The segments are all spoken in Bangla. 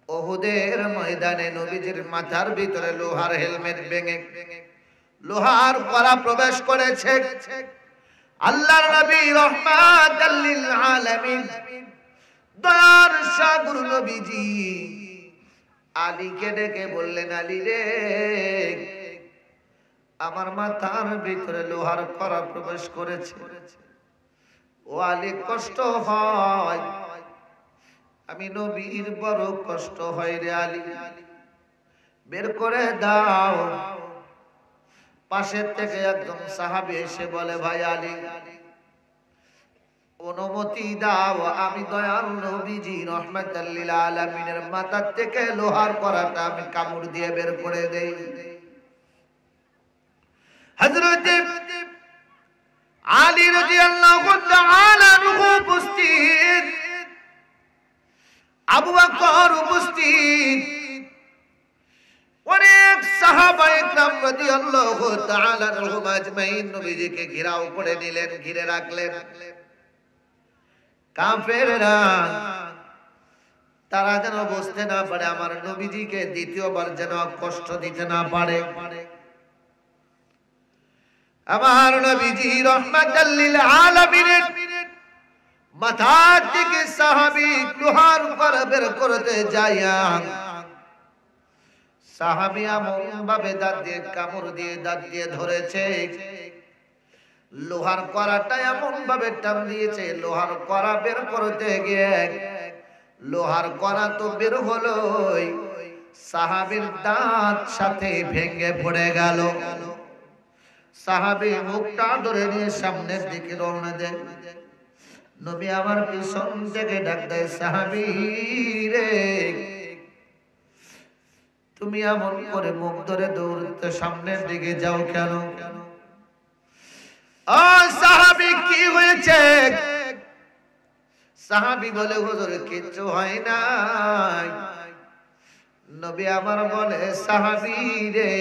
উহুদের ময়দানে নবীজির মাথার ভিতরে লোহার হেলমেট ভেঙে লোহার কড়া প্রবেশ করেছে। আল্লাহর নবী রাহমাতাল লিল আলামিন দয়ার সাগর নবীজি আলীকে ডেকে বললেন, আলী রে, আমার মাথার ভিতরে লোহার কড়া প্রবেশ করেছে। ও আলী, কষ্ট হয়, আমি নবীর বড় কষ্ট হয় রে আলী, বের করে দাও। পাশের থেকে একজন সাহাবী এসে বলে, ভাই আলী, অনুমতি দাও, আমি দয়াল নবীজি রাহমাতাল লিল আলামিনের মাথার থেকে লোহার কড়াটা আমি কামড় দিয়ে বের করে দেই। হযরত আলী রাদিয়াল্লাহু তাআলা উপস্থিত, আবু বকর উপস্থিত, অনেক সাহাবায়ে কেরাম রাদিয়াল্লাহু তাআলা আনহুম আজমাইন নবীজিকে ঘেরাও করে নিলেন, ঘিরে রাখলেন। কাফেররা তারা যেন বুঝতে না পারে, আমার নবীজিকে দ্বিতীয়বার যেন কষ্ট দিতে না পারে। আমার নবীজি রাহমাতাল লিল আলামিনের মাথা থেকে সাহাবী লোহার কড়া বের করতে যায়া সাহাবী এমন ভাবে দাঁত দিয়ে কামড় দিয়ে দাঁত দিয়ে ধরেছে, লোহার কড়াটা এমন ভাবে টান দিয়েছে, লোহার কড়া বের করতে গিয়ে লোহার কড়া তো বের হলোই, সাহাবীর দাঁত সাথে ভেঙে পড়ে গেল। সাহাবী মুখটা ধরে নিয়ে সামনের দিকে রওনা দেয়। নবী আমার পিছন থেকে ডাক দেয়, সাহাবী রে, তুমি এমন করে মুখ ধরে দৌড়তে সামনের দিকে যাও কেন? ও সাহাবী, কি হয়েছে? সাহাবী বলে, হুজুর কিচ্ছু হয় না। নবী আমার বলে, সাহাবী রে,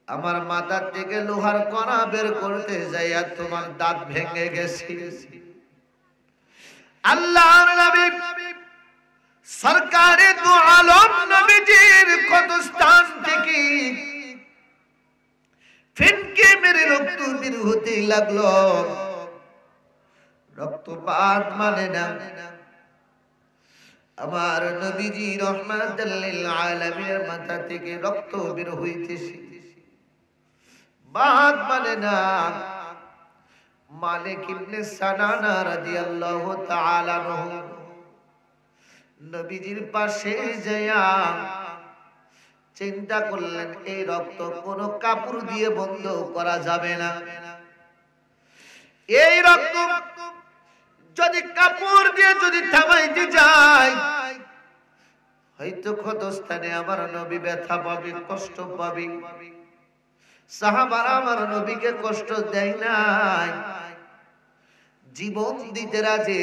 আমার মাথার থেকে লোহার কণা বের করতে যাইয়া তোমার দাঁত ভেঙে গেছে। আল্লাহর নবী সরকারে দু আলম নবীজির কত স্থান থেকে ফিনকে মেরে রক্ত বের হতে লাগলো। রক্তপাত মানে না, আমার নবীজি রাহমাতাল লিল আলামিনের মাথা থেকে রক্ত বের হইতেছে। বাদ মানে না, মালিক ইবনে সানানা রাদিয়াল্লাহু তাআলা আনহু নবীজির পাশে যায়া চিন্তা করলেন, এই রক্ত কোন কাপড় দিয়ে বন্ধ করা যাবে না। এই রক্ত যদি কাপড় দিয়ে যদি থামাইতে যায়, হয়তো ক্ষতস্থানে আমার নবী ব্যথা পাবে, কষ্ট পাবে। সাহাবারা আমার নবীকে কষ্ট দেয় নাই, জীবন দিতে রাজি,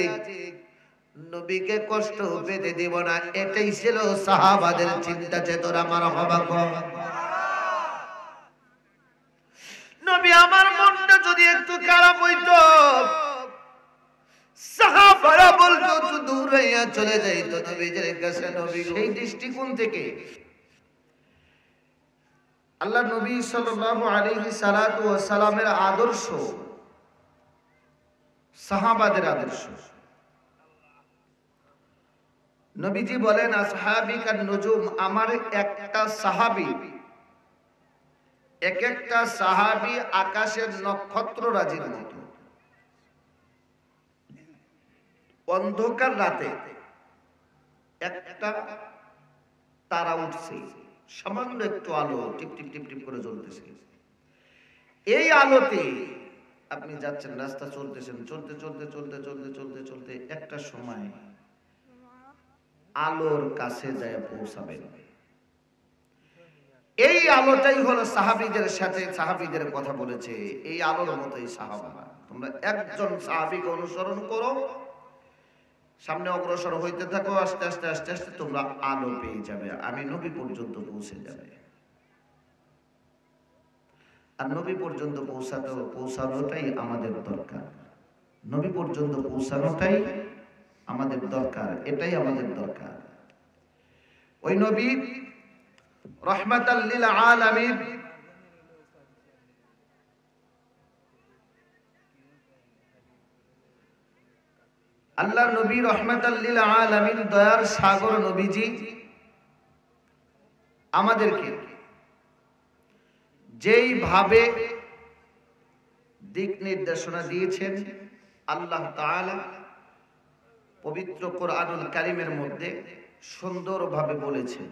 নবীকে কষ্ট পেতে দেব না, এটাই ছিল সাহাবাদের চিন্তা চেতনা। আমার হবাক নবী আমার মনটা যদি একটু খারাপ হইতো, সাহাবারা বলতো তো দূর হইয়া চলে যাইতো নবীজির কাছে। নবী সেই দৃষ্টিকোণ থেকে আল্লাহ নবী সাল্লাল্লাহু আলাইহি সাল্লাতু ওয়াস সালামের আদর্শ, সাহাবাদের আদর্শ। নবীজি বলেন, আসহাবি কান নুজুম, আমার একটা সাহাবী, এক একটা সাহাবী আকাশের নক্ষত্র রাজির মতো। অন্ধকার রাতে একটা তারা উঠছে, সামান্য একটু আলো টিপ টিপ টিপ টিপ করে জ্বলতেছে। এই আলোতে আপনি যাচ্ছেন, রাস্তা চলতেছেন, চলতে চলতে চলতে চলতে চলতে চলতে একটা সময় আলোর কাছে যায় পৌঁছাবেন। এই আলোটাই হলো সাহাবীদের সাথে সাহাবীদের কথা বলেছে, এই আলোর মতোই সাহাবারা। তোমরা একজন সাহাবীকে অনুসরণ করো, সামনে অগ্রসর হইতে থাকো, আস্তে আস্তে আস্তে আস্তে তোমরা আলো পেয়ে যাবে, আমি নবী পর্যন্ত পৌঁছে যাবে। আর নবী পর্যন্ত পৌঁছানোটাই আমাদের দরকার, নবী পর্যন্ত পৌঁছানোটাই আমাদের দরকার, এটাই আমাদের দরকার। ওই নবী রাহমাতাল লিল আলামিন, আল্লাহর নবী রাহমাতাল লিল আলামিন, দয়ার সাগর নবীজি আমাদেরকে যেইভাবে দিক নির্দেশনা দিয়েছেন, আল্লাহ তাআলা পবিত্র কোরআনুল কারীমের মধ্যে সুন্দরভাবে বলেছেন,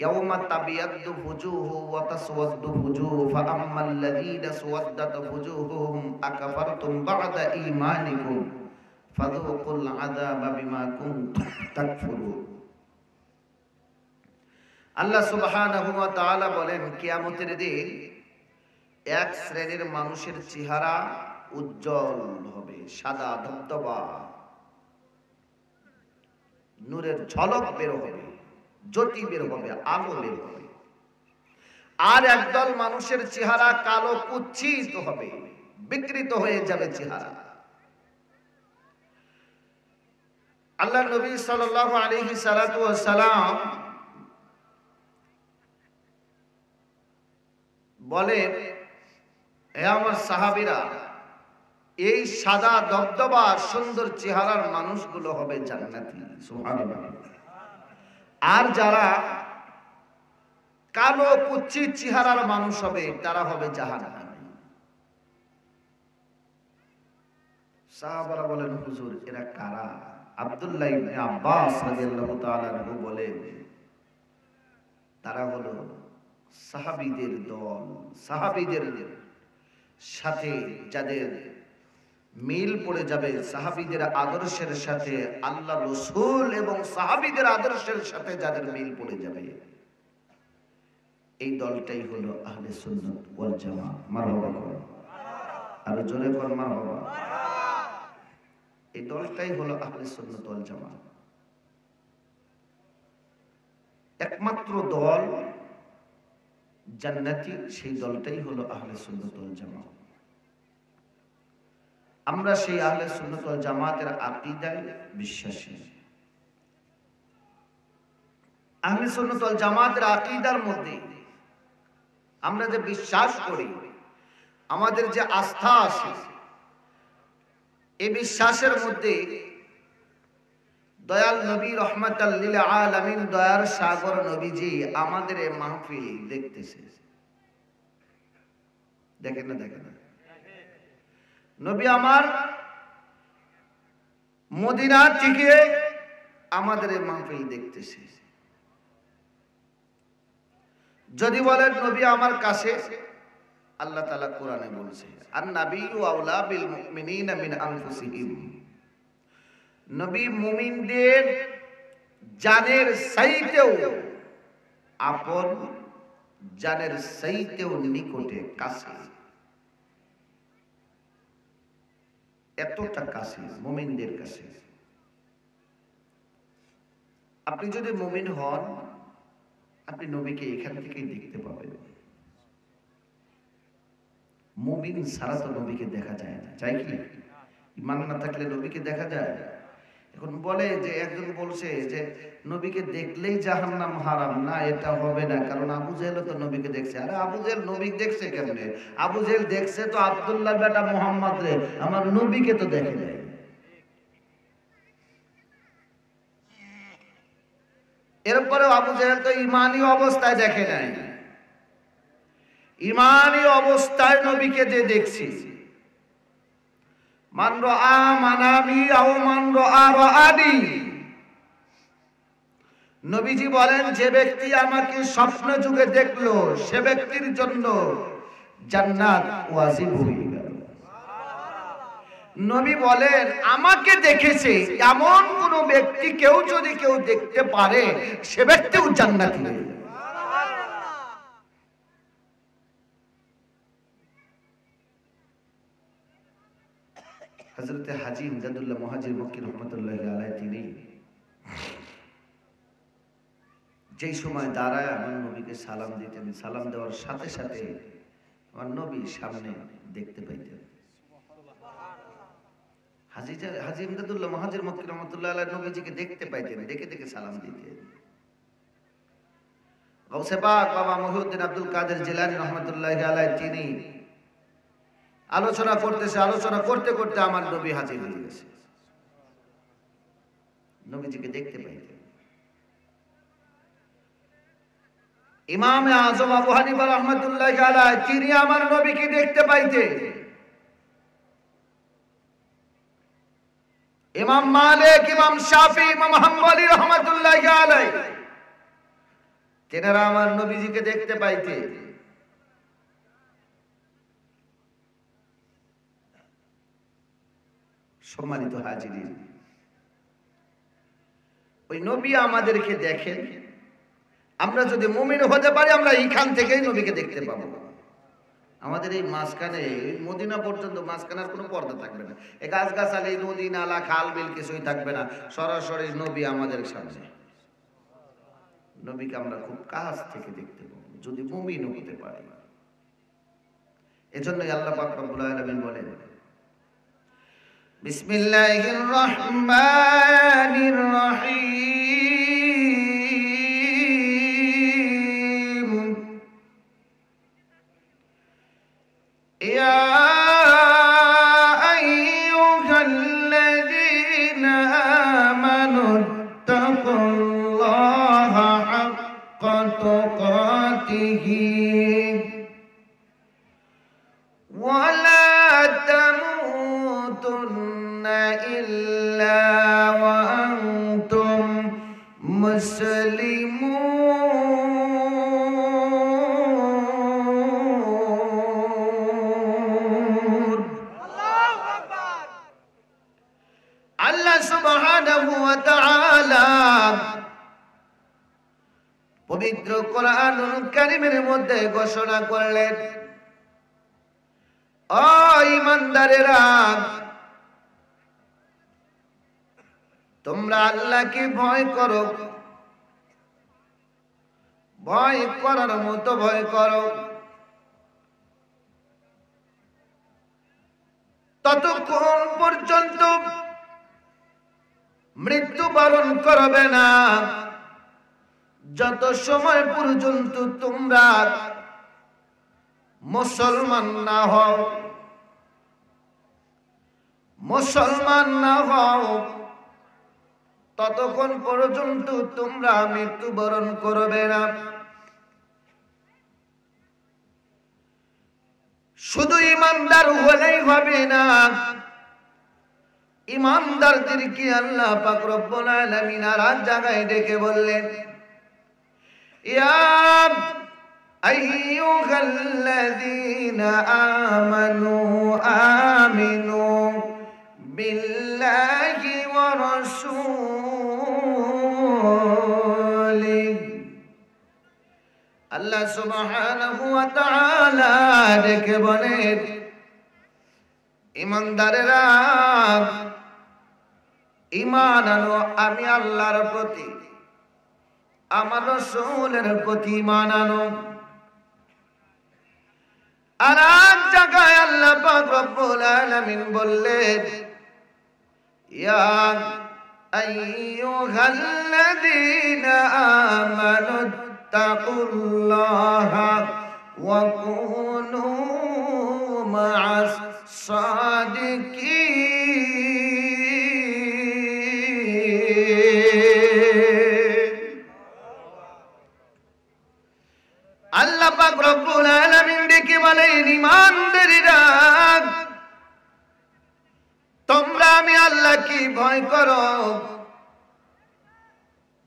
ইয়াউমা তাবিয়াদ্দু ফুজুহু ওয়া তাসওয়াদ্দু ফুজুহু ফাআম্মাল্লাযীনা সুওয়াদ্দাত ফুজুহুহুম আকাফারতুম বা'দা ঈমানিকুম ফাযুকুল আযাবা বিমা কুনতুম তাকফুরুন। আল্লাহ সুবহানাহু ওয়া তাআলা বলেন, কিয়ামতের দিন এক শ্রেণীর মানুষের চেহারা উজ্জ্বল হবে, সাদা ধবধবা, নূরের ঝলক বের হবে, জ্যোতি বের হবে, আলো বের হবে। আর একদল মানুষের চেহারা কালো কুৎসিত হবে, বিকৃত হয়ে যাবে চেহারা। আল্লাহ নবী সাল্লাল্লাহু আলাইহি সাল্লাতু ওয়াস সালাম বলেন, হে আমার সাহাবীরা, এই সাদা দবদবা সুন্দর চেহারার মানুষগুলো হবে জান্নাতি। সুবহানাল্লাহ। আর যারা কালো কুৎসিত চেহারার মানুষ হবে, তারা হবে জাহান্নামী। সাহাবারা বলেন, হুজুর এরা কারা? আব্দুল্লাহ ইবনে আব্বাস রাদিয়াল্লাহু তাআলা আনহু বলেন, তারা হলো সাহাবীদের দল, সাহাবীদের সাথে যাদের মিল পড়ে যাবে, সাহাবীদের আদর্শের সাথে, আল্লাহ রাসূল এবং সাহাবীদের আদর্শের সাথে যাদের মিল পড়ে যাবে, এই দলটাই হলো আহলে সুন্নাত ওয়াল জামাত। মারহাবা। আর জোরে কর মারহাবা। এই দলটাই হলো আহলে সুন্নাত ওয়াল জামাত। একমাত্র দল জান্নাতি, সেই দলটাই হলো আহলে সুন্নাত ওয়াল জামাত। আমরা সেই আহলে সুন্নাত ওয়াল জামাতের আকীদায় বিশ্বাসী। আহলে সুন্নাত ওয়াল জামাতের আকীদার মধ্যে আমরা যে বিশ্বাস করি, আমাদের যে আস্থা আছে, এই বিশ্বাসের মধ্যে দয়াল নবী রাহমাতাল লিল আলামিন, দয়ার সাগর নবীজি আমাদের এই মাহফিল দেখতেছে। দেখেন না? দেখেন না? নবী আমার মদিনা থেকে আমাদের এই মাহফিল দেখতেছে। যদি বলেন নবী আমার কাছে, আল্লাহ তাআলা কোরআনে বলছে, আন-নাবিয়্যু আওলা বিল মুমিনিনা মিন আনফুসিহিম, নবী মুমিনদের জানের চাইতেও আপন, জানের চাইতেও নিকটে, কাছে, এতটা কাছে মুমিনদের কাছে। আপনি যদি মুমিন হন, আপনি নবীকে এখান থেকেই দেখতে পাবেন। মুমিন ছাড়া তো নবীকে দেখা যায় না, চাই কি? ঈমান না থাকলে নবীকে দেখা যায়? এখন বলে যে, একজন বলছে যে নবীকে দেখলেই জাহান্নাম হারাম, না এটা হবে না, কারণ আবু জেহেল তো নবীকে দেখছে। আরে আবু জেহেল নবী দেখছে কেমনে? আবু জেহেল দেখছে তো আব্দুল্লাহ বেটা মুহাম্মদ রে, আমার নবীকে তো দেখে নাই। এরপরেও আবু জেহেল তো ঈমানি অবস্থায় দেখে নাই। ঈমানি অবস্থায় নবীকে যে দেখছি, মান রাআ মানামি আও মান রাআ রাআনি, নবীজি বলেন, যে ব্যক্তি আমাকে স্বপ্ন যুগে দেখলো, সে ব্যক্তির জন্য জান্নাত ওয়াজিব হয়ে গেল। নবী বলেন, আমাকে দেখেছে এমন কোন ব্যক্তি কেউ যদি কেউ দেখতে পারে, সে ব্যক্তিও জান্নাতি হয়ে যাবে। হযরতে হাজী ইমদাদুল্লাহ মুহাজির মক্কি রাহমাতুল্লাহি আলাইহি, তিনি যেই সময় দাঁড়ায় আমার নবীকে সালাম দিতেন, সালাম দেওয়ার সাথে সাথে আমার নবী সামনে দেখতে পাইতেন। হাজী ইমদাদুল্লাহ মুহাজির মক্কি রহমাতুল্লাহ আলাইহি নবীজিকে দেখতে পাইতেন, দেখে দেখে সালাম দিতেন। গাউসে পাক বাবা মহিউদ্দিন আব্দুল কাদের জিলানী রহমাতুল্লাহি আলাইহি তিনি আলোচনা করতে করতে আমার নবী হাজির হয়ে গেছে, নবীজিকে দেখতে পাইতেন। ইমামে আযম আবু হানিফা রাহমাতুল্লাহি আলাইহি তিনি আমার নবীকে দেখতে পাইতেন। ইমাম মালিক, ইমাম শাফি, ইমাম হাম্বলি রাহমাতুল্লাহি আলাইহি তেনারা আমার নবীজিকে দেখতে পাইতেন। সম্মানিত হাজিরিন, ওই নবী আমাদেরকে দেখেন। আমরা যদি মুমিন হতে পারি আমরা এইখান থেকেই নবীকে দেখতে পাবো। আমাদের এই মাঝখানে মদিনা পর্যন্ত মাঝখানের কোনো পর্দা থাকবে না, এই গাছগাছালি, নদী নালা, খাল বিল কিছুই থাকবে না, সরাসরি নবী আমাদের সামনে। নবীকে আমরা খুব কাছ থেকে দেখতে পাবো যদি মুমিন হতে পারি। এজন্যই আল্লাহ পাক রব্বুল আলামিন বলেন, বিসমিল্লাহির রহমানির রহিম, ইয়া আইয়ুহাল্লাযীনা আমানু তাকুল্লাহা হাক্কা তুকাতিহি ওয়া লা তামুতুন্না ইল্লা ওয়া আনতুম মুসলিমুন। আল্লাহ সুবহানাহু ওয়া তাআলা পবিত্র কোরআনুল কারীমের মধ্যে ঘোষণা করলেন, ও ঈমানদারেরা, তোমরা আল্লাহকে ভয় করো, ভয় করার মতো ভয় করো, ততক্ষণ পর্যন্ত মৃত্যুবরণ করবে না যত সময় পর্যন্ত তোমরা মুসলমান না হও। মুসলমান না হও ততক্ষণ পর্যন্ত তোমরা মৃত্যুবরণ করবে না। শুধু ঈমানদার হলেই হবে না, ঈমানদারদেরকে আল্লাহ পাক রব্বুল আলামিন আর এক জায়গায় ডেকে বললেন, ইয়া আইয়ুহাল্লাযীনা আমানু আমিনু বিল্লাহি ওয়া রাসূলিহি। আল্লাহ সুবহানাহু ওয়া তাআলা ডেকে বলেন, ঈমানদারেরা, ঈমান আনো আমি আল্লাহর প্রতি, আমার রাসূলের প্রতি ঈমান আনো। আর এক জায়গায় আল্লাহ পাক রব্বুল আলামিন বললেন, ইয়া আইয়ুহাল্লাযীনা আমানু তাকুল্লাহা ওয়া কুনু মা'আস সাদিকিন। আল্লাহ পাক রব্বুল আলামিন ডেকে বলেন, ঈমানদারেরা, তোমরা আমি আল্লাহকে ভয় করো,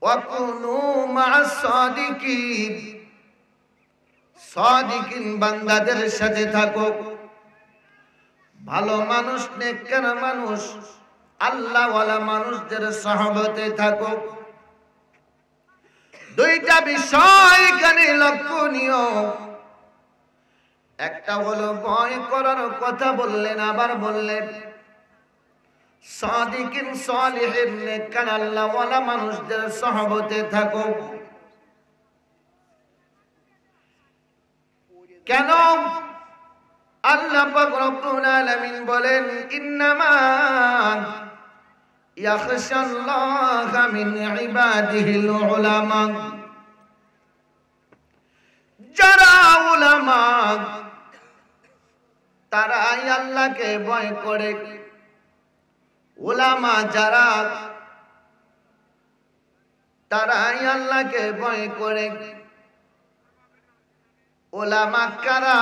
ওয়া কুনু মা'আস সাদিকিন, সাদিকিন বান্দাদের সাথে থাকো। ভালো মানুষ, নেককার মানুষ, আল্লাহওয়ালা মানুষদের সহবতে থাকো। দুইটা বিষয় এখানে লক্ষণীয়। একটা হলো ভয় করার কথা বললেন, আবার বললেন সাদিকিন সালিহিন নেককার আল্লাহওয়ালা মানুষদের সহবতে থাকো। কেন? আল্লাহ পাক রব্বুল আলামিন বলেন ইন্নামা ইয়াখশাল্লাহা মিন ইবাদিহিল উলামা, যারা উলামা তারাই আল্লাহকে ভয় করে। উলামা যারা তারাই আল্লাহকে ভয় করে। উলামা কারা?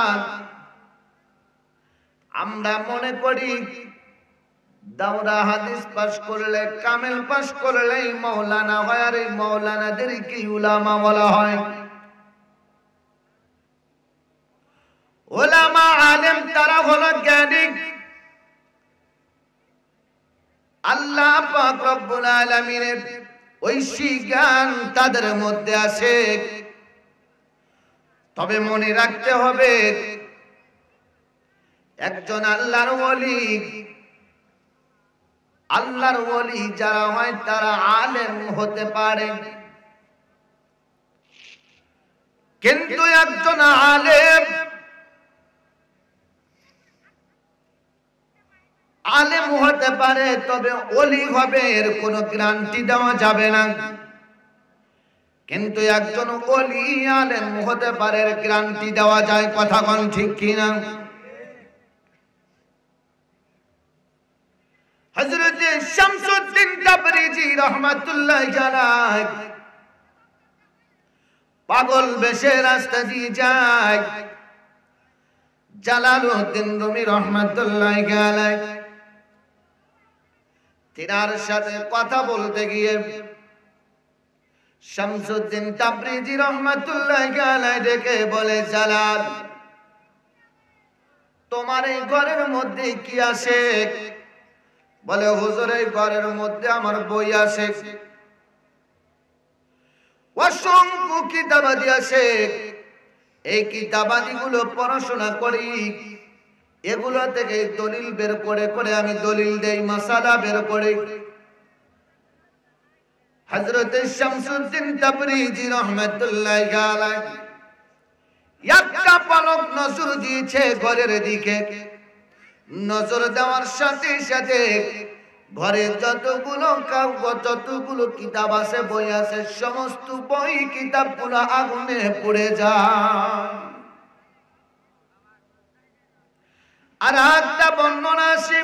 আমরা মনে করি দাওরা হাদিস পাশ করলে, কামেল পাশ করলেই মাওলানা হয়, আর এই মাওলানাদেরকে উলামা বলা হয়। উলামা আলেম তারা হলো জ্ঞানী। আল্লাহ পাক রব্বুল আলামিনের ঐশী জ্ঞান তাদের মধ্যে আছে। তবে মনে রাখতে হবে একজন আল্লাহর ওলি, আল্লাহর ওলি যারা হয় তারা আলেম হতে পারে, কিন্তু একজন আলেম আলেম হতে পারে, তবে ওলি হবে এর কোনো গ্যারান্টি দেওয়া যাবে না। কিন্তু একজন ওলি আলেম হতে পারে এর গ্যারান্টি দেওয়া যায়। কথা কোন ঠিক কিনা? হযরত শামসুদ্দিন তাবরিজি রাহমাতুল্লাহি আলাইহি পাগল বেশে রাস্তা দিয়ে যায়। জালালউদ্দিন রুমি রাহমাতুল্লাহি আলাইহি তিনার সাথে কথা বলতে গিয়ে শামসুদ্দিন তাবরিজি রাহমাতুল্লাহি আলাইহি ডেকে বলে, জালাল, তোমার এই ঘরের মধ্যে কি আছে? বলে, হুজুর এই ঘরের মধ্যে আমার বই আছে, অসংখ্য কিতাবাদি আছে। এই কিতাবাদি গুলো পড়াশোনা করি, এগুলো থেকে দলিল বের করে করে আমি দলিল দেই, মাসালা বের করে। হযরত শামসুদ্দিন তাবরিজি রাহমাতুল্লাহি আলাইহি একটা পলক নজর দিয়েছে ঘরের দিকে। নজর দেওয়ার সাথে সাথে ঘরে যতগুলো কাগজ, যতগুলো কিতাব আছে, বই আছে, সমস্ত বই কিতাবগুলো আগুনে পুড়ে যায়। আর একটা বর্ণনা আছে,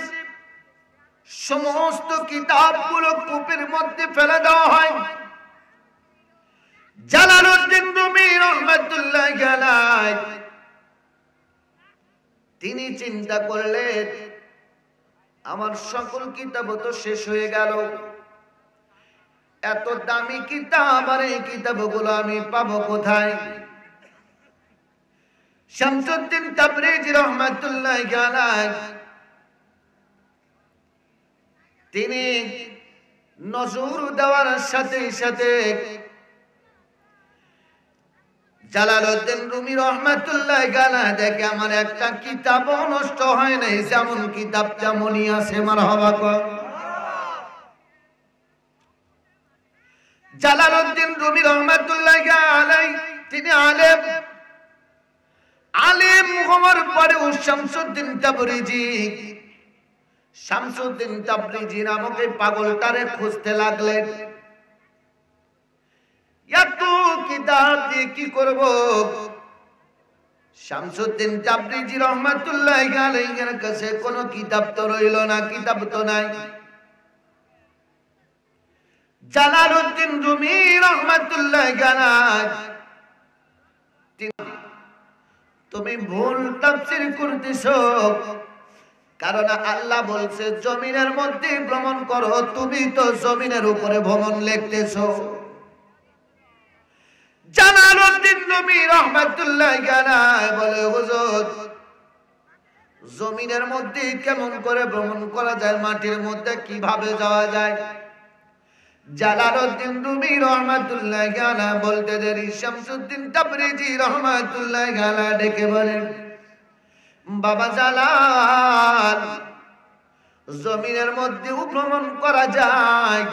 সমস্ত কিতাবগুলো কূপের মধ্যে ফেলে দেওয়া হয়। জালালউদ্দিন রুমি রাহমাতুল্লাহি আলাইহি তিনি চিন্তা করলেন, আমার সকল কিতাব তো শেষ হয়ে গেল, এত দামি কিতাব, আর এই কিতাবগুলো আমি পাবো কোথায়? শামসুদ্দিন তাবরিজি রাহমাতুল্লাহি আলাইহি তিনি নজর দেওয়ার সাথে সাথে জালালউদ্দিন রুমি রাহমাতুল্লাহি আলাইহি দেখে আমার একটা কিতাবও নষ্ট হয় নাই, যেমন কিতাব তেমনই আছে। মারহাবা কর। জালালউদ্দিন রুমি রাহমাতুল্লাহি আলাইহি তিনি আলেম। আলেম হওয়ার পরে শামসুদ্দিন তাবরিজি নামক এই পাগলটারে খুঁজতে লাগলেন। এত কিতাব দিয়ে কি করব? শামসুদ্দিন তাবরিজি রাহমাতুল্লাহি আলাইহির কাছে কোনো কিতাব তো রইল না, কিতাব তো নাই। জালালউদ্দিন রুমি রাহমাতুল্লাহি আলাইহি তুমি ভুল তাফসীর করতেছো, কারণ আল্লাহ বলছে জমিনের মধ্যে ভ্রমণ করো, তুমি তো জমিনের উপরে ভ্রমণ লিখতেছো। জালালউদ্দিন রুমি রাহমাতুল্লাহি আলাইহি বলে, হুজুর জমিনের মধ্যে কেমন করে ভ্রমণ করা যায়, মাটির মধ্যে কিভাবে যাওয়া যায়? জালালউদ্দিন রুমি রাহমাতুল্লাহি আলাইহি বলতে দেরি শামসুদ্দিন তাবরিজি রাহমাতুল্লাহি আলাইহি ডেকে বলেন, বাবা জালাল, জমিনের মধ্যে ভ্রমণ করা যায়।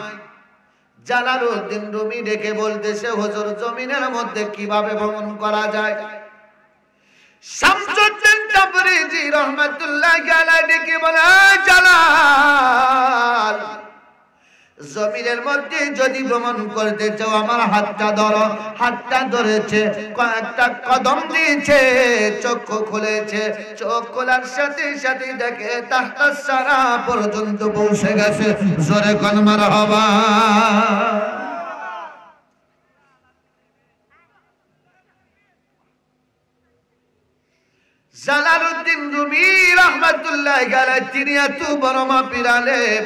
জালালউদ্দিন রুমি ডেকে বলতেছে, হুজুর জমিনের মধ্যে কিভাবে ভ্রমণ করা যায়? শামসুদ্দিন তাবরিজি রহমাতুল্লাহি আলাইহি ডেকে বলে, জালাল, জমিনের মধ্যে যদি ভ্রমণ করতে চাও আমার হাতটা ধরো। হাতটা ধরেছে, কয়েকটা কদম দিয়েছে, চক্ষু খুলেছে। চোখ খোলার সাথে সাথে দেখে তাহতা সারা পর্যন্ত পৌঁছে গেছে। জোরে কোন মারহাবা। জালালউদ্দিন রুমি রহমাতুল্লাহি আলাইহি তিনি এত বড় মাপের আলেম,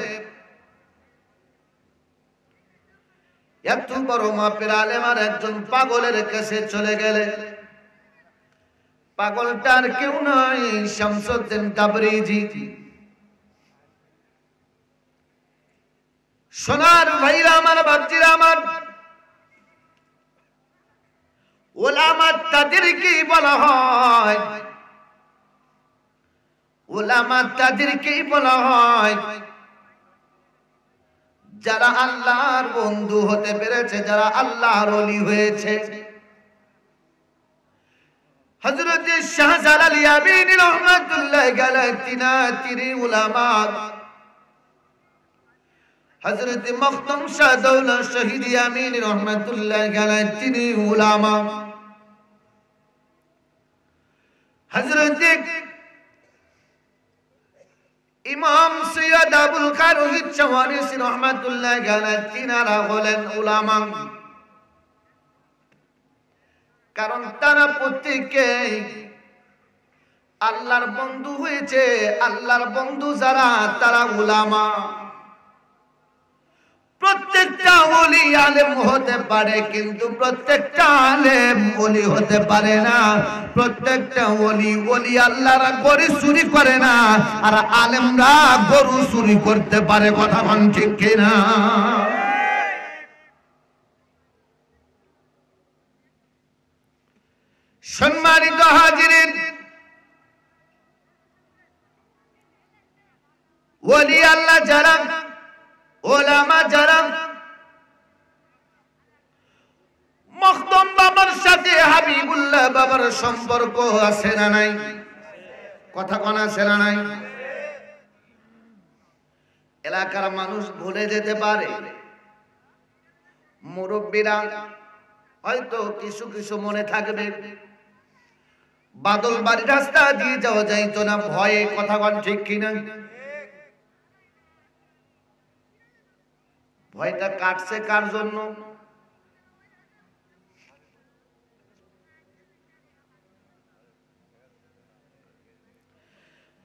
এত বড় মাপের আলেম, আর একজন পাগলের কাছে চলে গেলেন। পাগলটার কেউ নয়, শামসুদ্দিন তাবরিজি। সোনার ভাইরা আমার, বাচ্চারা আমার, উলামা তাদেরকেই বলা হয়, উলামা তাদেরকেই বলা হয় যারা আল্লাহর বন্ধু হতে পেরেছে, যারা আল্লাহর ওলি হয়েছে। হযরত শাহজালাল ইয়ামিনী রাহমাতুল্লাহি আলাইহি তিনি উলামা। হযরত মখদুম শাহ দৌলত শহীদ ইয়ামিনী রাহমাতুল্লাহি আলাইহি তিনি উলামা। হযরত ইমাম সৈয়দ আবুল কার রশিদ শাহওয়ারিসি রহমাতুল্লাহি আলাইহি তিনারা হলেন উলামা। কারণ তারা প্রত্যেকে আল্লাহর বন্ধু হয়েছে। আল্লাহর বন্ধু যারা, তারা উলামা। প্রত্যেকটা ওলি আলেম হতে পারে, কিন্তু প্রত্যেকটা আলেম ওলি হতে পারে না। প্রত্যেকটা ওলি আল্লাহর গরু চুরি করে না, আর আলেমরা গরু চুরি করতে পারে। কথা বল ঠিক কিনা? সম্মানিত হাজিরিন, ওলি আল্লাহ যারা, উলামা যারা, মখদুম বাবার সাথে হাবিবুল্লাহ বাবার সম্পর্ক আছে না নাই? কথা কোন আছে না নাই? এলাকার মানুষ ভুলে যেতে পারে, মুরব্বীরা হয়তো কিছু কিছু মনে থাকবে। বাদল বাড়ি রাস্তা দিয়ে যাওয়া যাইতো না ভয়ে। কথা কোন ঠিক কিনা? ভয়টা কাটছে কার জন্য?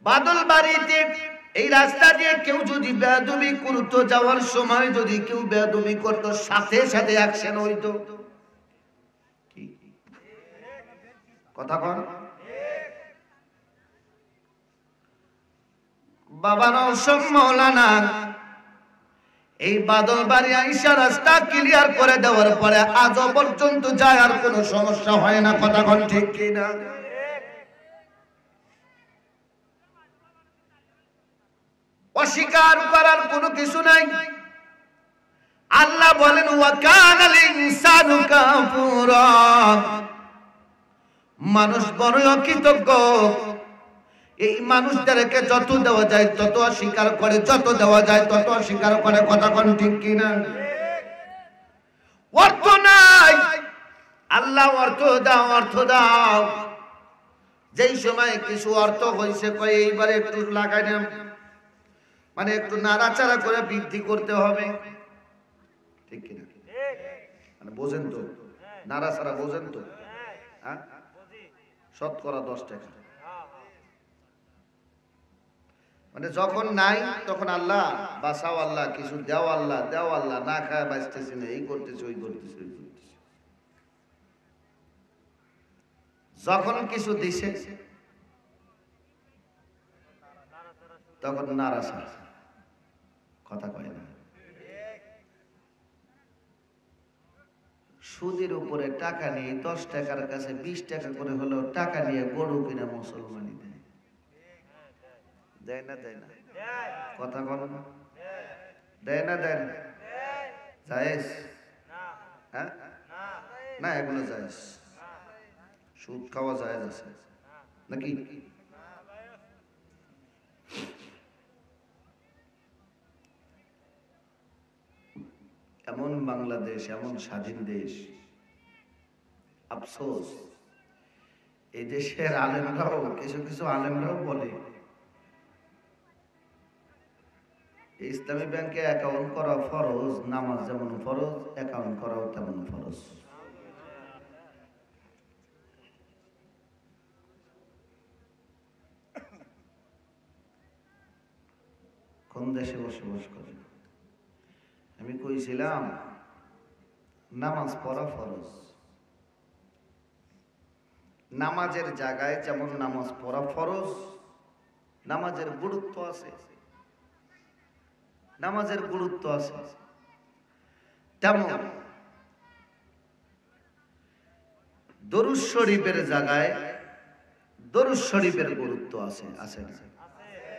বাদল বাড়িতে এই রাস্তা দিয়ে কেউ যদি বেয়াদবি করতো, যাওয়ার সময় যদি কেউ বেয়াদবি করতো, সাথে সাথে অ্যাকশন হইতো। কথা কন। বাবা নওশাদ মাওলানা এই বাদল বাড়ি আইসা রাস্তা ক্লিয়ার করে দেওয়ার পরে আজও পর্যন্ত যায়, আর কোনো সমস্যা হয় না। কথা কোন ঠিক কিনা? অস্বীকার করার কোনো কিছু নাই। আল্লাহ বলেন, ওয়া কানাল ইনসানু কাফুরা, মানুষ বড় অকৃতজ্ঞ। এই মানুষদেরকে যত দেওয়া যায় তত অস্বীকার করে, যত দেওয়া যায় তত অস্বীকার করে। কথা কোন ঠিক কিনা? অর্থ নাই, আল্লাহ অর্থ দাও, অর্থ দাও। যেই সময় কিছু অর্থ হয়েছে, কয় এইবারে একটু লাগাই না, মানে একটু নাড়াচাড়া করে বৃদ্ধি করতে হবে। ঠিক কিনা? মানে বোঝেন তো? নাড়াচাড়া বোঝেন তো? হ্যাঁ, শতকরা 10 টাকা। মানে যখন নাই তখন আল্লাহ বাঁচাও, আল্লাহ কিছু দেও, আল্লাহ দেও, আল্লাহ না খায় বাঁচতেছি না, এই করতেছি, ওই করতেছি, ওই করতেছি। যখন কিছু দিছে তখন নারাজ। কথা কয় না। সুদের উপরে টাকা নিয়ে 10 টাকার কাছে 20 টাকা করে হলো টাকা নিয়ে গরু কিনা মুসলমানি দেয়। দেয় না? দেয় না? কথা বলো না। দেয় না? দেয় না? জায়েজ? হ্যাঁ, না এগুলো জায়েজ। সুদ খাওয়া জায়েজ আছে, নাকি? এমন বাংলাদেশ, এমন স্বাধীন দেশ, আফসোস এই দেশের আলেমরাও, কিছু কিছু আলেমরাও বলে ইসলামী ব্যাংকে অ্যাকাউন্ট করা ফরজ, নামাজ যেমন ফরজ অ্যাকাউন্ট করাও তেমন ফরজ। কোন দেশে বসবাস করে? আমি কইছিলাম নামাজ পড়া ফরজ, নামাজের জায়গায় যেমন নামাজ পড়া ফরজ, নামাজের গুরুত্ব আছে, নামাজের গুরুত্ব আছে, তেমন দরুদ শরীফের জায়গায় দরুদ শরীফের গুরুত্ব আছে। আছে না?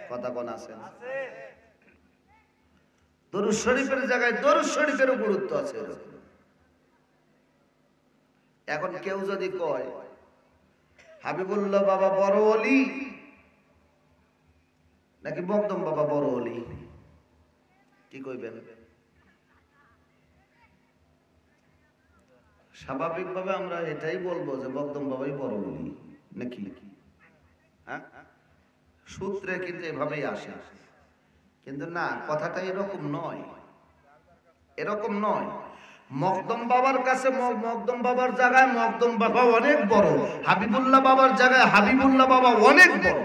কথা কোন আছে? দরুদ শরীফের জায়গায় দরুদ শরীফেরও গুরুত্ব আছে। এখন কেউ যদি কয় হাবিবুল্লাহ বাবা বড় ওলি নাকি মকদম বাবা বড় ওলি, কি কইবেন? স্বাভাবিকভাবে আমরা এটাই বলবো যে মকদম বাবাই বড় ওলি নাকি? হ্যাঁ, সূত্রে কিন্তু এভাবেই আসে, কিন্তু না, কথাটা এরকম নয়, এরকম নয়। মকদম বাবার কাছে মকদম বাবার জায়গায় মকদম বাবা অনেক বড়, হাবিবুল্লাহ বাবার জায়গায় হাবিবুল্লাহ বাবা অনেক বড়।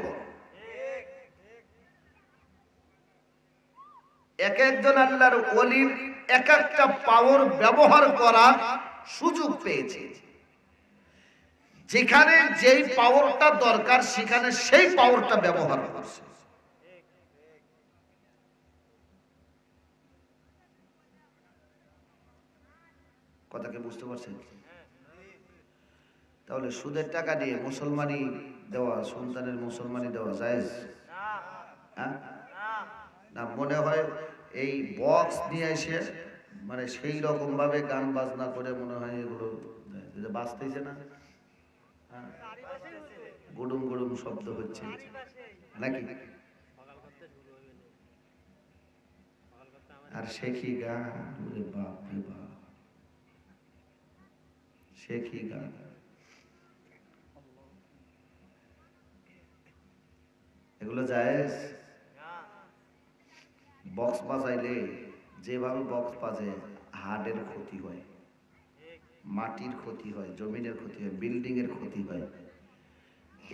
এক একজন আল্লাহর ওলির এক একটা পাওয়ার ব্যবহার করার সুযোগ পেয়েছে, যেখানে যেই পাওয়ারটা দরকার সেখানে সেই পাওয়ারটা ব্যবহার করছে। কথাকে বুঝতে পারছেন? তাহলে সুদের টাকা দিয়ে মুসলমানি দেওয়া, সন্তানের মুসলমানি দেওয়া জায়েজ? না, মনে হয় এই বক্স নিয়ে এসে মানে সেই রকম ভাবে গান বাজনা করে মনে হয় এগুলো বাজতেছে না, গুডুম গুডুম শব্দ হচ্ছে নাকি? আর সে কি গান, বাপ রে বাপ, সে কি গান! এগুলো জায়েজ? বক্স বাজাইলে যেভাবে বক্স বাজে হার্টের ক্ষতি হয়, মাটির ক্ষতি হয়, জমিনের ক্ষতি হয়, বিল্ডিং এর ক্ষতি হয়।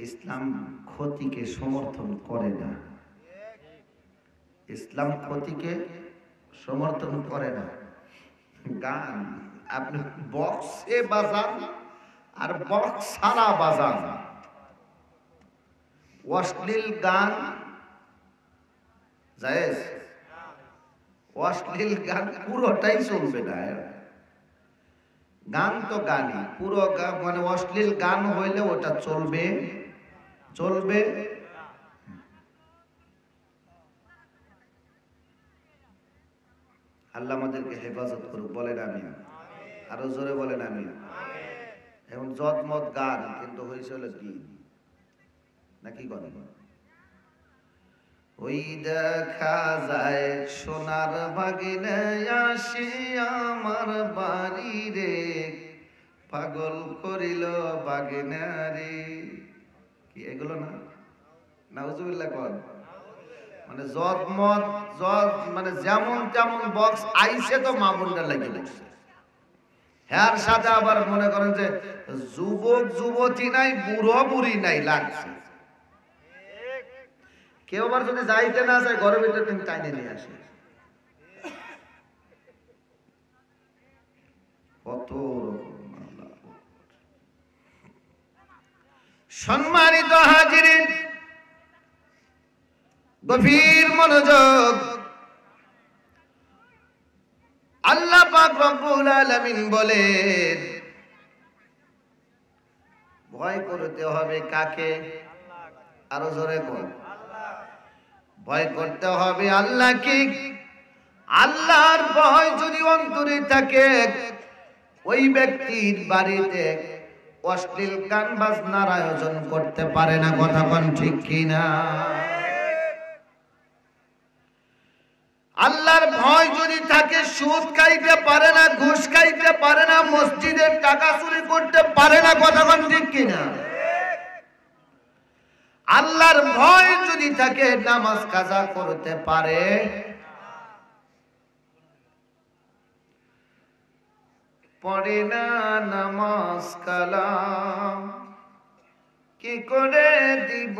ইসলাম ক্ষতিকে সমর্থন করে না, ইসলাম ক্ষতিকে সমর্থন করে না। গান আপনি বক্সে বাজান আর বক্স ছাড়া বাজান, অশ্লীল গান জায়েজ? অশ্লীল গান পুরোটাই চলবে না। গান তো গানই, পুরো মানে অশ্লীল গান হইলে ওটা চলবে, চলবে। আল্লাহ আমাদেরকে হেফাজত করুক, বলেন আমিন। আরো জোরে বলেন আমিন। এখন জদমত গান কিন্তু হয়েছিল কি নাকি কথা? ওই দেখা যায় সোনার বাগিনে আসি আমার বাড়ি রে, পাগল করিল বাগিনারে। কি এগুলো না? নাউজুবিল্লাহ কর। মানে জদমত মানে যেমন তেমন বক্স আইছে তো মামুনটা লেগে লাগছে। হ্যার সাথে আবার মনে করেন যে যুবক যুবতী নাই, বুড়ো বুড়ি নাই লাগছে। কেউ আবার যদি যাইতে না চায় ঘরের ভিতরে কিন্তু টাইনে নিয়ে আসে। কত সম্মানিত হাজিরিন, গভীর মনোযোগ। আল্লাহ পাক রব্বুল আলামিন বলেন ভয় করতে হবে কাকে? আরো জোরে বল। ভয় করতে হবে আল্লাহকে। আল্লাহর ভয় যদি অন্তরে থাকে ওই ব্যক্তির বাড়িতে অশ্লীল গান বাজনার আয়োজন করতে পারে না। কথা কোন ঠিক কিনা? আল্লাহর ভয় যদি থাকে সুদ খাইতে পারে না, ঘুষ খাইতে পারে না, মসজিদের টাকা চুরি করতে পারে না। কথা কোন ঠিক কিনা? আল্লাহর ভয় যদি থাকে নামাজ কাজা করতে পারে। পড়ে না নামাজ কালাম, কি করে দিব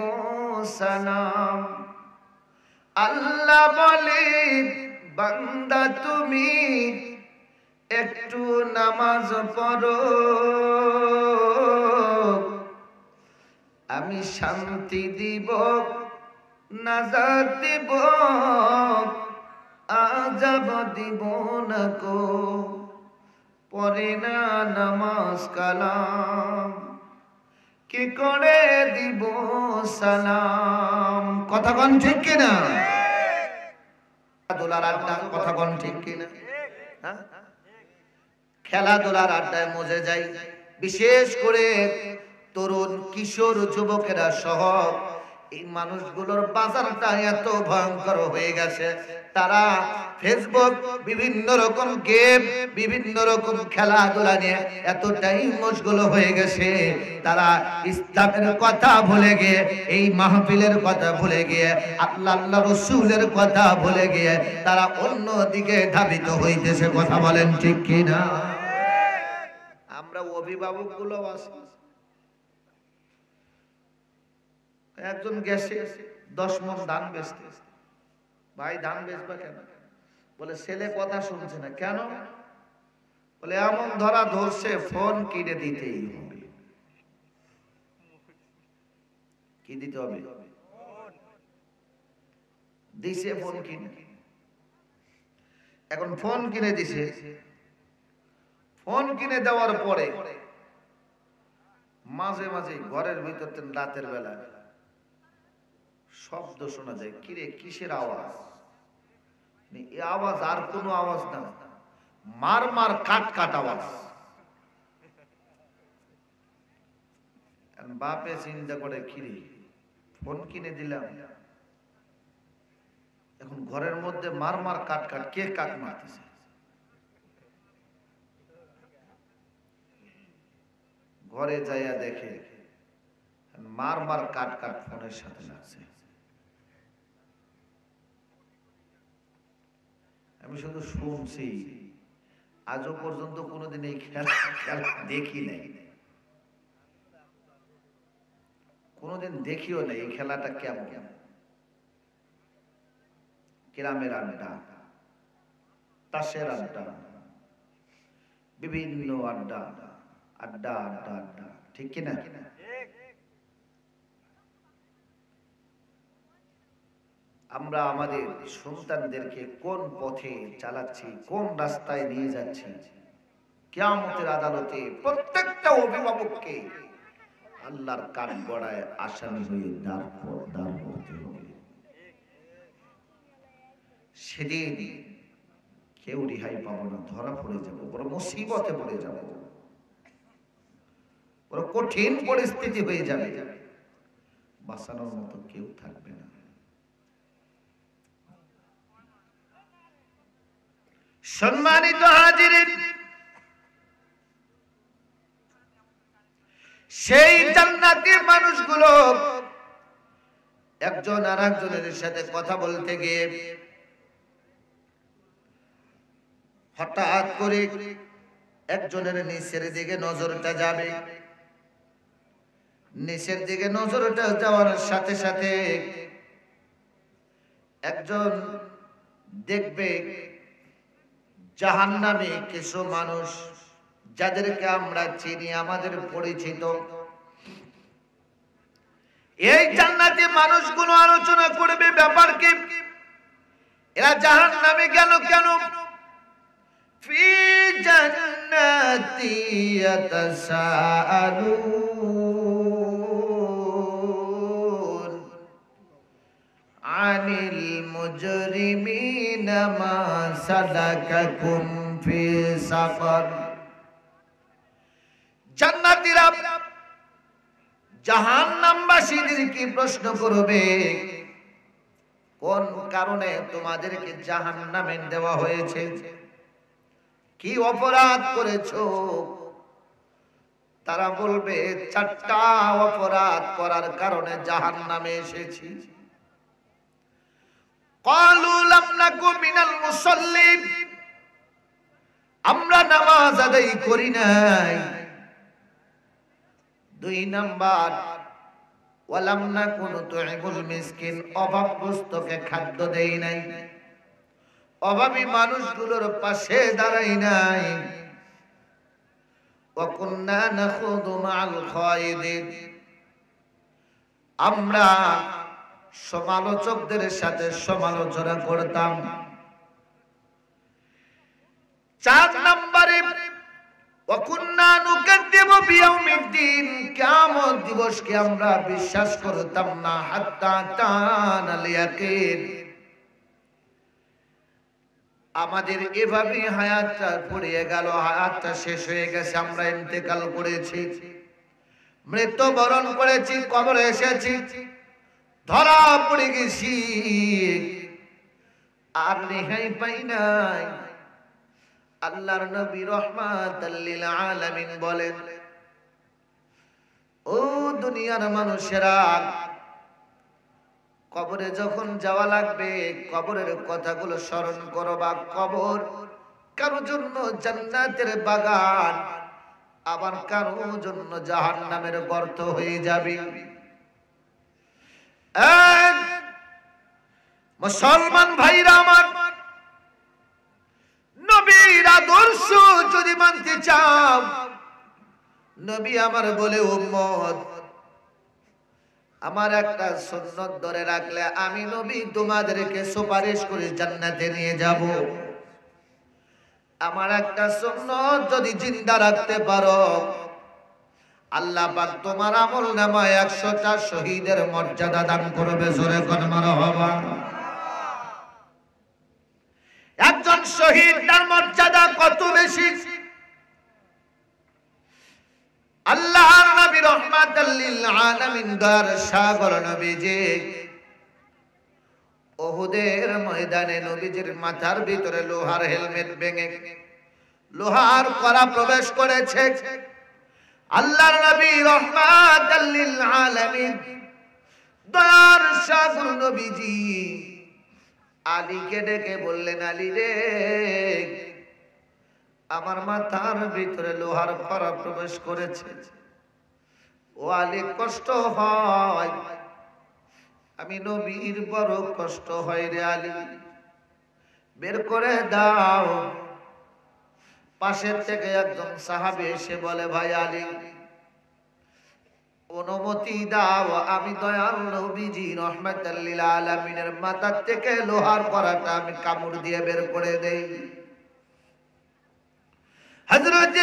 সালাম? আল্লাহ বলে বান্দা তুমি একটু নামাজ পড়ো, আমি শান্তি দিব, নাজাত দিব, আযাব দিব না কো। পড়ে না নামাজ কালাম, কি করে দিব সালাম? কথা কোন ঠিক কিনা? খেলাধুলার আড্ডা, কথা কোন ঠিক কিনা? খেলাধুলার আড্ডায় মজে যাই, বিশেষ করে তরুণ কিশোর যুবকেরা সহ এই মানুষগুলোর বাজারটা এত ভয়ঙ্কর হয়ে গেছে। তারা ফেসবুক, বিভিন্ন রকম গেম, বিভিন্ন রকম খেলাধুলা নিয়ে এতটাই মশগুল হয়ে গেছে, তারা ইসলামের কথা ভুলে গিয়ে, এই মাহফিলের কথা ভুলে গিয়ে, আল্লাহ রাসূলের কথা ভুলে গিয়ে তারা অন্য দিকে ধাবিত হইতেছে। কথা বলেন ঠিক কিনা? আমরা অভিভাবক গুলো আছি, একজন গেছে 10 মণ ধান বেচতে। ভাই ধান বেচবা কেন? বলে ছেলে কথা শুনছে না। কেন? বলে এমন ধরা ধরছে ফোন কিনে দিতেই হবে। কি দিতে হবে? দিছে ফোন কিনে। এখন ফোন কিনে দিছে, ফোন কিনে দেওয়ার পরে মাঝে মাঝে ঘরের ভিতর রাতের বেলা শব্দ শোনা যায়। কিরে কিসের আওয়াজ? এই আওয়াজ আর কোনো আওয়াজ না, মার মার কাট কাট আওয়াজ। বাপে চিন্তা করে কিরে ফোন কিনে দিলাম, এখন ঘরের মধ্যে মার মার কাট কাট, কে কাট মারতেছে? ঘরে যাইয়া দেখে মার মার কাট কাট ফোনের সাথে লাগছে। আমি শুধু শুনছি, আজও পর্যন্ত কোনোদিন এই খেলা দেখি নাই, কোনোদিন দেখিও নাই। এই খেলাটা কেমন? গ্রামের আড্ডা, তাসের আড্ডা, বিভিন্ন আড্ডা, আড্ডা আড্ডা আড্ডা, ঠিক কিনা? আমরা আমাদের সন্তানদেরকে কোন পথে চালাচ্ছি, কোন রাস্তায় নিয়ে যাচ্ছি, কিয়ামতের আদালতে প্রত্যেকটা অভিভাবককে আল্লাহর কাঠগড়ায় আসামি হয়ে দাঁড় করতে হবে। সেদিন কেউ রেহাই পাবো না, ধরা পড়ে যাব, বড় মুসিবতে পড়ে যাব, বড় কঠিন পরিস্থিতি হয়ে যাবে, বাঁচানোর মতো কেউ থাকবে না। সম্মানিত হাজিরিন, সেই জান্নাতি মানুষগুলো একজন আর একজনের সাথে কথা বলতে গিয়ে হঠাৎ করে একজনের নিচের দিকে নজরটা যাবে। নিচের দিকে নজরটা যাওয়ার সাথে সাথে একজন দেখবে জাহান্নামী কিছু মানুষ, যাদেরকে আমরা চিনি, আমাদের পরিচিত। এই জান্নাতি মানুষগুলো আলোচনা করবে ব্যাপার কি, এরা জাহান্নামে গেল কেন? ফি জান্নাতি ইয়াতাসাআলুন আনিল মুজরিমিনা মা সালাকাকুম ফি সাকার। জান্নাতীরা জাহান্নামবাসীদেরকে প্রশ্ন করবে, কোন কারণে তোমাদেরকে জাহান্নামে দেওয়া হয়েছে? কি অপরাধ করেছো? তারা বলবে, 4টা অপরাধ করার কারণে জাহান্নামে এসেছি। ক্বালু লাম নাকু মিনাল মুসাল্লিন, আমরা নামাজ আদায় করি নাই। 2 নাম্বার, ওয়ালাম নাকু নুতইমুল মিসকিন, অভাবগ্রস্তকে খাদ্য দেই নাই, অভাবী মানুষগুলোর পাশে দাঁড়াই নাই। ওয়া কুননা নাখুদু মাআল খায়িদিন, আমরা সমালোচকদের সাথে সমালোচনা করতাম। 4 নম্বরে, ওয়া কুননা নুকাদ্দিবু বিয়াউমিদ্দিন, কিয়ামত দিবসকে আমরা বিশ্বাস করতাম না। হাত্তা তানাল ইয়াকিন, আমাদের এভাবে হায়াতটা ফুরিয়ে গেল, হায়াতটা শেষ হয়ে গেছে, আমরা ইন্তেকাল করেছি, মৃত্যুবরণ করেছি, কবরে এসেছি, ধরা পড়ে গেছি, আর রেহাই পাই নাই। আল্লাহর নবী রাহমাতাল লিল আলামিন বলেন, ও দুনিয়ার মানুষেরা, কবরে যখন যাওয়া লাগবে, কবরের কথাগুলো স্মরণ করবা। কবর কারো জন্য জান্নাতের বাগান, আবার কারো জন্য জাহান্নামের গর্ত হয়ে যাবে। মুসলমান ভাইরা আমার, নবীর আদর্শ যদি মানতে চাও, নবী আমার বলে, উম্মত আমার একটা সুন্নাত ধরে রাখলে আমি নবী তোমাদেরকে সুপারিশ করে জান্নাতে নিয়ে যাব। আমার একটা সুন্নাত যদি জিন্দা রাখতে পারো, আল্লাহ পাক তোমার আমলনামায় 100টা শহীদের মর্যাদা দান করবে। জোরে কোন মারহাবা। একজন শহীদ, তার মর্যাদা কত বেশি! আল্লাহর নবী রাহমাতাল লিল আলামিন দয়ার সাগর নবীজি উহুদের ময়দানে নবীজির মাথার ভিতরে লোহার হেলমেট ভেঙে লোহার কড়া প্রবেশ করেছে। আল্লাহর নবী রাহমাতাল লিল আলামিন দয়ার সাগর নবীজি আলীকে ডেকে বললেন, আলী রে, আমার মাথার ভিতরে লোহার কড়া প্রবেশ করেছে, ও আলী কষ্ট হয়, আমি নবীর বড় কষ্ট হয় রে আলী, বের করে দাও। পাশের থেকে একজন সাহাবী এসে বলে, ভাই আলী, অনুমতি দাও, আমি দয়াল নবীজি রাহমাতাল লিল আলামিনের মাথার থেকে লোহার কড়াটা আমি কামড় দিয়ে বের করে দেই। হযরত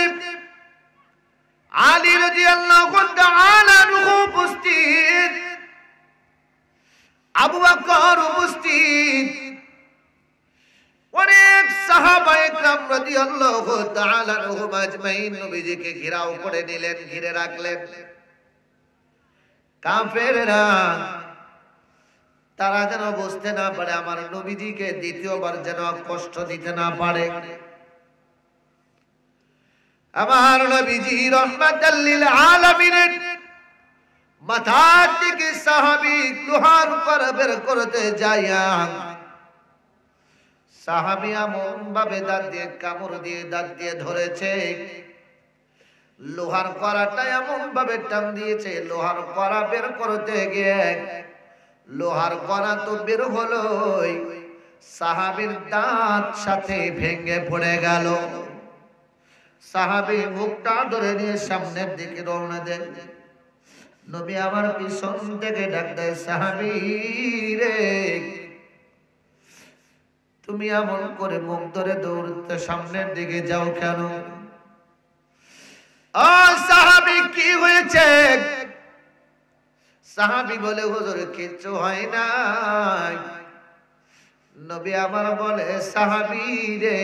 আলী রাদিয়াল্লাহু তাআলা উপস্থিত, আবু বকর উপস্থিত, অনেক সাহাবায়ে কেরাম রাদিয়াল্লাহু তাআলা আনহুম আজমাইন নবীজিকে ঘেরাও করে নিলেন, ঘিরে রাখলেন। কাফেররা তারা যেন বুঝতে না পারে, আমার নবীজিকে দ্বিতীয়বার যেন কষ্ট দিতে না পারে। আমার নবীজি রাহমাতাল লিল আলামিনের মাথা থেকে সাহাবী লোহার কড়া বের করতে যাইয়া সাহাবী এমন ভাবে দাঁত দিয়ে কামড় দিয়ে দাঁত দিয়ে ধরেছে, লোহার কড়াটা এমন ভাবে টান দিয়েছে, লোহার কড়া বের করতে গিয়ে লোহার কড়া তো বের হলোই, সাহাবীর দাঁত সাথে ভেঙে পড়ে গেল। সাহাবী মুখটা ধরে নিয়ে সামনের দিকে রওনা দেন। নবী আমার পিছন থেকে ডাক দেয়, সাহাবী রে, তুমি এমন করে মুখ ধরে দৌড়তে সামনের দিকে যাও কেন? ও সাহাবী, কি হয়েছে? সাহাবী বলে, হুজুর কিচ্ছু হয় না। নবী আমার বলে, সাহাবী রে,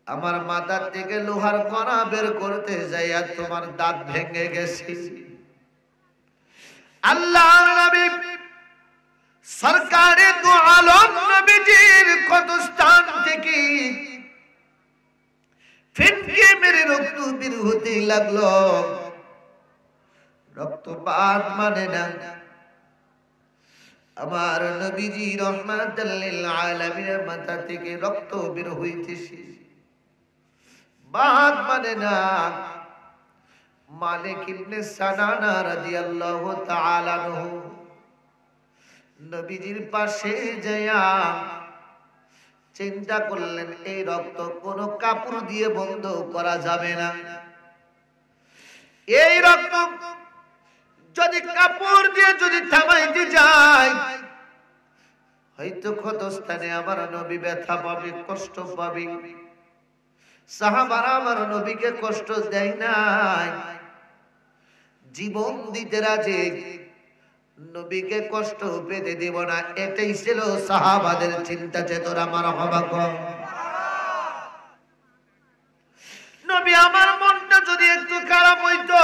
আমার মাথা থেকে লোহার কণা বের করতে যাইয়া তোমার দাঁত ভেঙে গেছে। আল্লাহর নবী সরকারে দু আলম নবীজির কত স্থান থেকে ফিনকে মেরে রক্ত বের হতে লাগলো। রক্তপাত মানে না, আমার নবীজি রহমাতুল লিল আলামিনের মাথা থেকে রক্ত বের হইতেছে। বাদ মানে না। মালিক ইবনে সানানা রাদিয়াল্লাহু তাআলা আনহু নবীজির পাশে যায়া চিন্তা করলেন, এই রক্ত কোন কাপড় দিয়ে বন্ধ করা যাবে না। এই রক্ত যদি কাপড় দিয়ে যদি থামাইতে যায়, হয়তো ক্ষত স্থানে আমার নবী ব্যথা পাবে, কষ্ট পাবে। সাহাবারা আমার নবীকে কষ্ট দেয় নাই, জীবন দিতে রাজি, নবীকে কষ্ট পেতে দেব না, এটাই ছিল সাহাবাদের চিন্তা চেতনা। আমার হবাক নবী আমার মনটা যদি একটু খারাপ হইতো,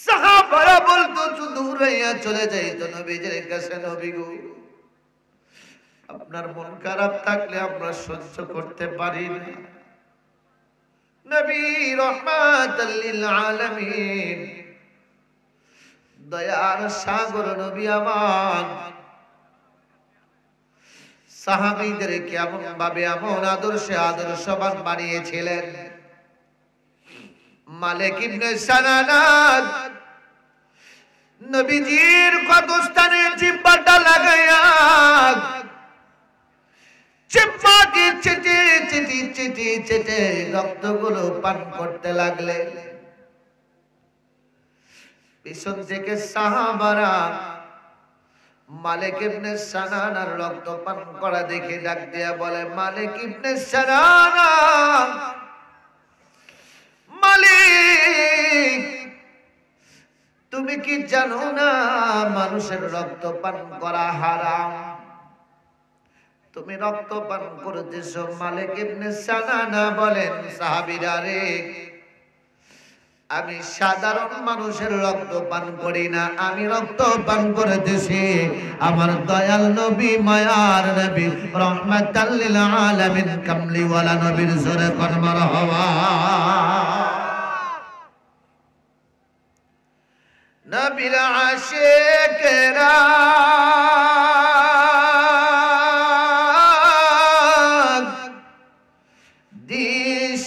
সাহাবারা বলতো দূরে চলে যাইতো নবীজির কাছে, নবী গো আপনার মন খারাপ থাকলে আমরা সহ্য করতে পারি না। নবী রহমাতুল লিল আলামিন, দয়ার সাগর নবী আমার সাহাবীদের কেমন ভাবে এমন আদর্শবান বানিয়েছিলেন। মালিক ইবনে সানানা নবীজির কত স্থানে জিহ্বাটা লাগাইয়া জিহ্বাকে চেটে চেটে চেটে চেটে রক্তগুলো পান করতে লাগলেন। পিছন থেকে সাহাবারা মালিক ইবনে সানানার রক্ত পান করা দেখে ডাক দিয়া বলে, মালিক ইবনে সানানা, মালিক তুমি কি জানো না মানুষের রক্ত পান করা হারাম? তুমি রক্ত পান করতেছো। মালিক ইবনে সানানা বলেন, সাহাবীরা রে, আমি সাধারণ মানুষের রক্ত পান করি না, আমি রক্ত পান করতেছি আমার দয়াল নবী, মায়ার নবী, রহমাতাল লিল আলামিন, কামলিওয়ালা নবীর জোরে কোন মারহাবা। নবীর আশিকেরা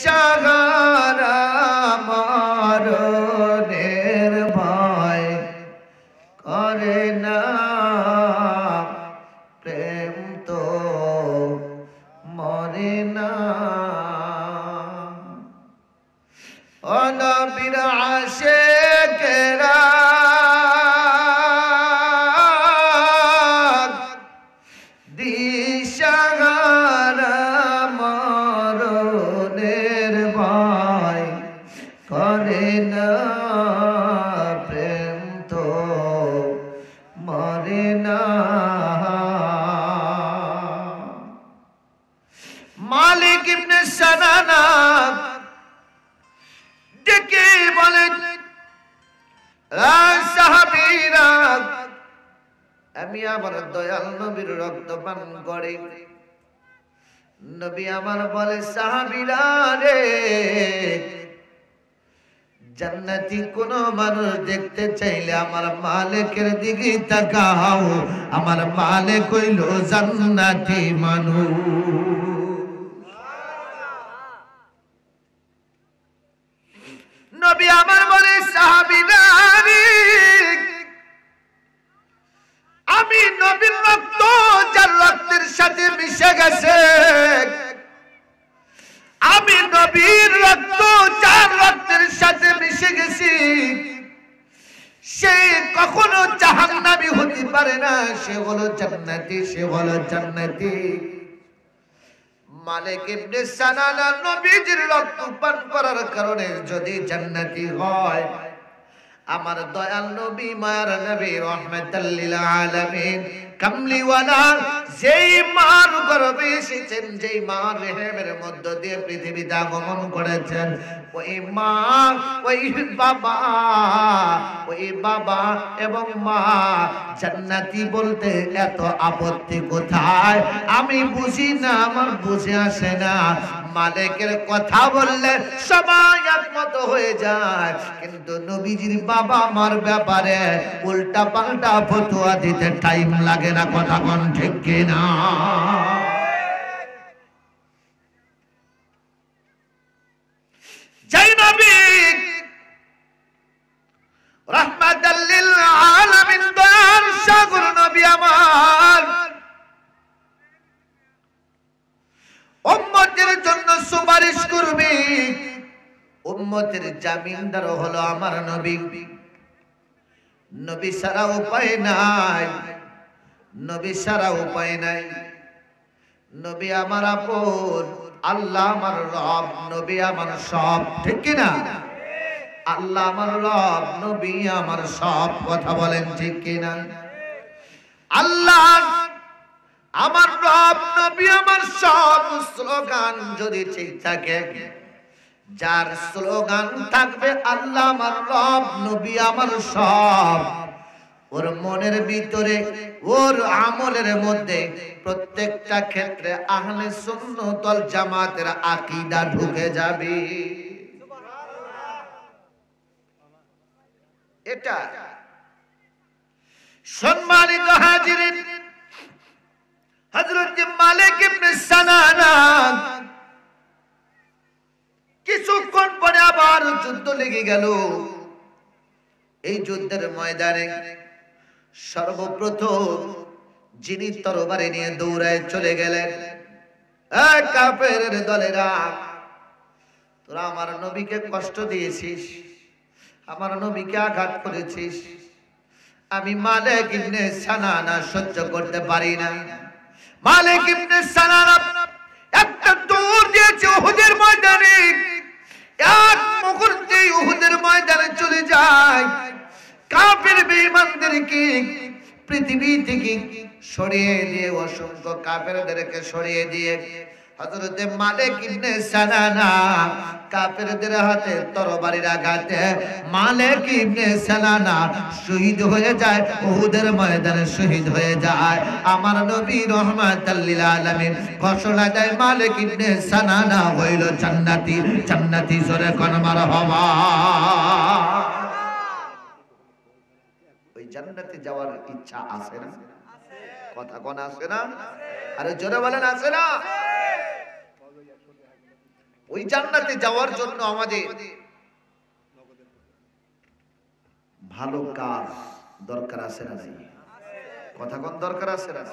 দিশাহারা মরণের ভয় করে না, প্রেম তো মরে না। ও নবীর আশিকেরা দিশাহারা মরণের ভয় করে না, প্রেম তো মরে না। মালিক ইবনে সানানা ডেকে বলেন, সাহাবীরা আমি আমার দয়াল নবীর রক্ত পান করে। নবী আমার বলে, সাহাবীরা রে, জান্নাতি কোন মানুষ দেখতে চাইলে আমার মালিকের দিকে তাকাও, আমার মালিক হইল জান্নাতি মানুষ। নবী আমার বলে, সাহাবীরা রে, আমি নবীর রক্ত যার রক্তের সাথে মিশে গেছে, আমি নবীর রক্ত যার রক্তের সাথে মিশে গেছি, সে কখনো জাহান্নামী হতে পারে না, সে হলো জান্নাতি, সে হলো জান্নাতি। মালিক ইবনে সানানা নবীজির রক্ত পান করার কারণে যদি জান্নাতি হয়, আমার দয়াল নবী, মায়ার নবী, রহমাতুল লিল আলামিন, কামলিওয়ালা যেই মার গর্ভে এসেছেন, যেই মা রেহেমের মধ্য দিয়ে পৃথিবীতে আগমন করেছেন, ওই মা, ওই বাবা এবং মা জান্নাতি বলতে এত আপত্তি কোথায়? আমি বুঝি না, আমার বুঝে আসে না। মালিকের কথা বললে সবাই একমত হয়ে যায়, কিন্তু নবীজির বাবা মার ব্যাপারে উল্টা পাল্টা ফতোয়া দিতে টাইম লাগে না। কথা কোন ঠিক কিনা? যেই নবী রাহমাতাল লিল আলামিন, দয়ার সাগর নবী আমার উম্মতের জন্য সুপারিশ করবে, উম্মতের জামিনদার হলো আমার নবী। নবী ছাড়া উপায় নাই, নবী ছাড়া উপায় নাই। নবী আমার আপন, আল্লাহ আমার রব, নবী আমার সব। ঠিক কিনা? আল্লাহ আমার রব, নবী আমার সব। কথা বলেন ঠিক কিনা? আল্লাহ আমার রব, নবী আমার সব স্লোগান যদি ঠিক থাকে, যার স্লোগান থাকবে আল্লাহ আমার রব, নবী আমার সব, ওর মনের ভিতরে, ওর আমলের মধ্যে প্রত্যেকটা ক্ষেত্রে আহলে সুন্নাত ওয়াল জামাতের আকীদা ঢুকে যাবে। এটা সম্মানিত হাজিরিন, হযরত মালিক ইবনে সানানা কিছুক্ষণ পরে আবার যুদ্ধ লেগে গেল। এই যুদ্ধের ময়দানে সর্বপ্রথম যিনি তরবারি নিয়ে দৌড়ায় চলে গেলেন, এই কাফেরের দলেরা, তোরা আমার নবীকে কষ্ট দিয়েছিস, আমার নবীকে আঘাত করেছিস, আমি মালিক ইবনে সানানা সহ্য করতে পারি না। মালিক ইবনে সানানা একটা দৌড় দিয়েছে উহুদের ময়দানে, এক মুহূর্তে উহুদের ময়দানে চলে যায়। কাফের বেঈমানদেরকে পৃথিবী থেকে সরিয়ে দিয়ে, অসংখ্য কাফেরদেরকে সরিয়ে দিয়ে হযরতে মালিক ইবনে সানানা কাফেরদের হাতে তরবারির আঘাতে মালিক ইবনে সানানা শহীদ হয়ে যায়, উহুদের ময়দানে শহীদ হয়ে যায়। আমার নবী রাহমাতাল লিল আলামিন ঘোষণা দেয়, মালিক ইবনে সানানা হইল জান্নাতি। জান্নাতি জোরে কোন মারহাবা। ওই জান্নাতে যাওয়ার ইচ্ছা আছে না? কথা কোন আছে না? আরে জোরে বলেন আছে না? ওই জান্নাতে যাওয়ার জন্য আমাদের ভালো কাজ দরকার আছে না? কথা কোন দরকার আছে না?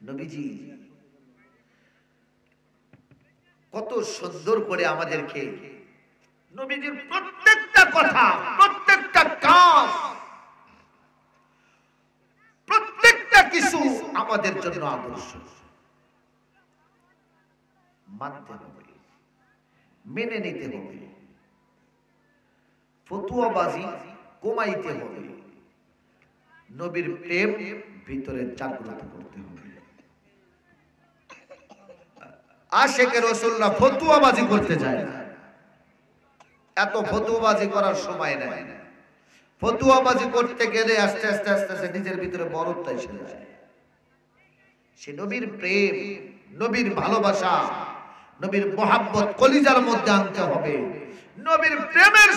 নবীজি কত সুন্দর করে আমাদেরকে, নবীজির প্রত্যেকটা কথা, প্রত্যেকটা কাজ, প্রত্যেকটা কিছু আমাদের জন্য আদর্শ। মানতে হবে, মেনে নিতে হবে, ফতুয়াবাজি কমাইতে হবে, নবীর প্রেম ভিতরে জাগ্রত করতে হবে। আশিকে রাসূলুল্লাহ ফতুয়াবাজি করতে যায় না, এত ফতুয়াবাজি করার সময় নাই। ফতুয়াবাজি করতে গেলে আস্তে আস্তে আস্তে আস্তে নিজের ভিতরে বড়ত্ব এসে যায়। সে নবীর প্রেম, নবীর ভালোবাসা, নবীর মহব্বত কলিজার মধ্যে আনতে হবে। নবীর প্রেমের